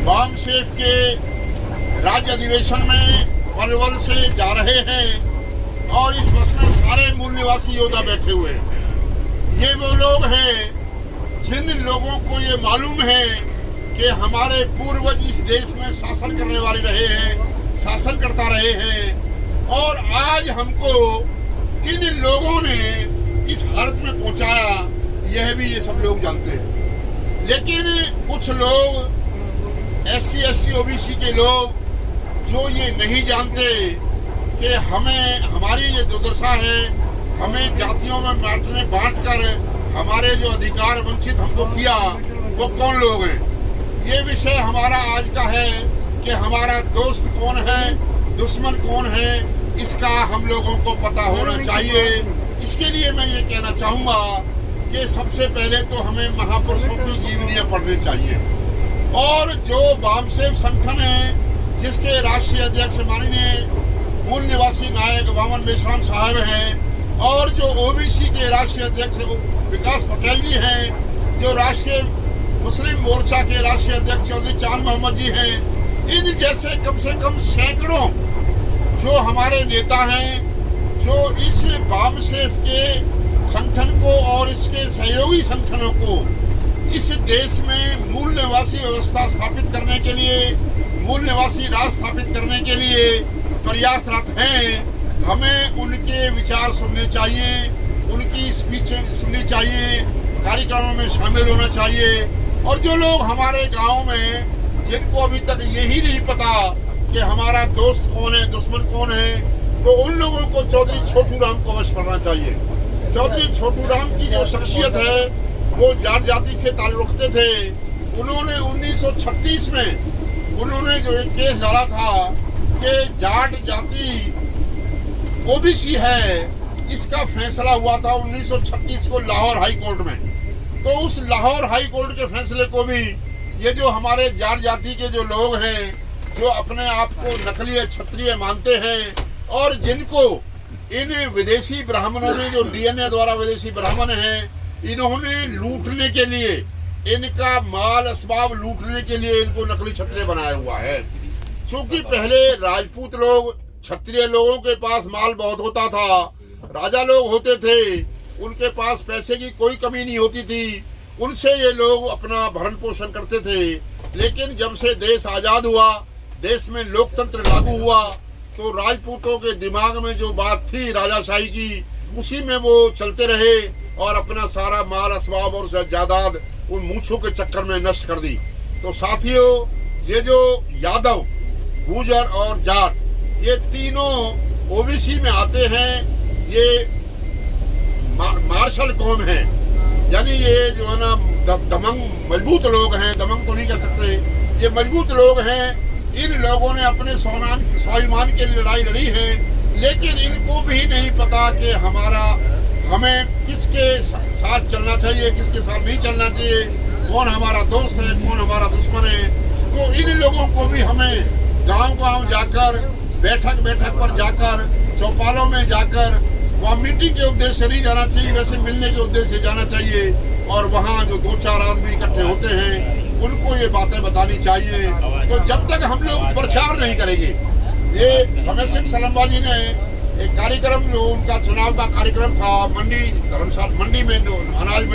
बामसेफ के राज्य अधिवेशन में पलवल से जा रहे हैं और इस बस में सारे मूल निवासी योद्धा बैठे हुए हैं। ये वो लोग हैं जिन लोगों को ये मालूम है कि हमारे पूर्वज इस देश में शासन करने वाले रहे हैं, शासन करता रहे हैं, और आज हमको किन लोगों ने इस हालत में पहुंचाया यह भी ये सब लोग जानते हैं। लेकिन कुछ लोग SC OBC के लोग जो ये नहीं जानते कि हमें हमारी ये दुर्दशा है, हमें जातियों में बांट कर हमारे जो अधिकार वंचित हमको किया वो कौन लोग हैं। ये विषय हमारा आज का है कि हमारा दोस्त कौन है, दुश्मन कौन है, इसका हम लोगों को पता होना चाहिए। इसके लिए मैं ये कहना चाहूँगा कि सबसे पहले तो हमें महापुरुषों की जीवनियाँ पढ़नी चाहिए। और जो बामसेफ संगठन है जिसके राष्ट्रीय अध्यक्ष माननीय मूल निवासी नायक वामन मेश्राम साहब हैं, और जो OBC के राष्ट्रीय अध्यक्ष विकास पटेल जी हैं, जो राष्ट्रीय मुस्लिम मोर्चा के राष्ट्रीय अध्यक्ष चौधरी चांद मोहम्मद जी हैं, इन जैसे कम से कम सैकड़ों जो हमारे नेता हैं जो इस बामसेफ के संगठन को और इसके सहयोगी संगठनों को इस देश में मूल निवासी व्यवस्था स्थापित करने के लिए, मूल निवासी राज स्थापित करने के लिए प्रयासरत हैं। हमें उनके विचार सुनने चाहिए, उनकी स्पीच सुननी चाहिए, कार्यक्रमों में शामिल होना चाहिए। और जो लोग हमारे गांव में जिनको अभी तक यही नहीं पता कि हमारा दोस्त कौन है, दुश्मन कौन है, तो उन लोगों को चौधरी छोटू राम को अवश्य पढ़ना चाहिए। चौधरी छोटू राम की जो शख्सियत है वो जाट जाति से ताल्लुक रखते थे। उन्होंने 1936 में उन्होंने जो एक केस डाला था कि जाट जाति OBC है, इसका फैसला हुआ था 1936 को लाहौर हाई कोर्ट में। तो उस लाहौर हाई कोर्ट के फैसले को भी ये जो हमारे जाट जाति के जो लोग हैं जो अपने आप को नकली क्षत्रिय मानते हैं और जिनको इन विदेशी ब्राह्मणों ने जो DNA द्वारा विदेशी ब्राह्मण हैं, इन्होंने लूटने के लिए, इनका माल असबाब लूटने के लिए इनको नकली क्षत्रिय बनाया हुआ है। क्योंकि पहले राजपूत लोग, क्षत्रिय लोगों के पास माल बहुत होता था, राजा लोग होते थे, उनके पास पैसे की कोई कमी नहीं होती थी, उनसे ये लोग अपना भरण पोषण करते थे। लेकिन जब से देश आज़ाद हुआ, देश में लोकतंत्र लागू हुआ, तो राजपूतों के दिमाग में जो बात थी राजाशाही की, उसी में वो चलते रहे और अपना सारा माल असबाब और जायदाद उन मूंछों के चक्कर में नष्ट कर दी। तो साथियों, ये जो यादव, गुर्जर और जाट, ये तीनों OBC में आते हैं। ये मार्शल कौम है, यानी ये जो है ना दमंग मजबूत लोग हैं, दमंग तो नहीं कह सकते, ये मजबूत लोग हैं। इन लोगों ने अपने स्वाभिमान के लिए लड़ाई लड़ी है, लेकिन इनको भी नहीं पता कि हमें किसके साथ चलना चाहिए, किसके साथ नहीं चलना चाहिए, कौन हमारा दोस्त है, कौन हमारा दुश्मन है। तो इन लोगों को भी हमें गांव-गांव जाकर, बैठक पर जाकर, चौपालों में जाकर, वहाँ मीटिंग के उद्देश्य से नहीं जाना चाहिए, वैसे मिलने के उद्देश्य से जाना चाहिए। और वहाँ जो 2-4 आदमी इकट्ठे होते हैं उनको ये बातें बतानी चाहिए। तो जब तक हम लोग प्रचार नहीं करेंगे, ये समय सिंह सलम्बा जी ने एक कार्यक्रम, जो उनका चुनाव का कार्यक्रम था, मंडी धर्मशाला मंडी में जो अनाज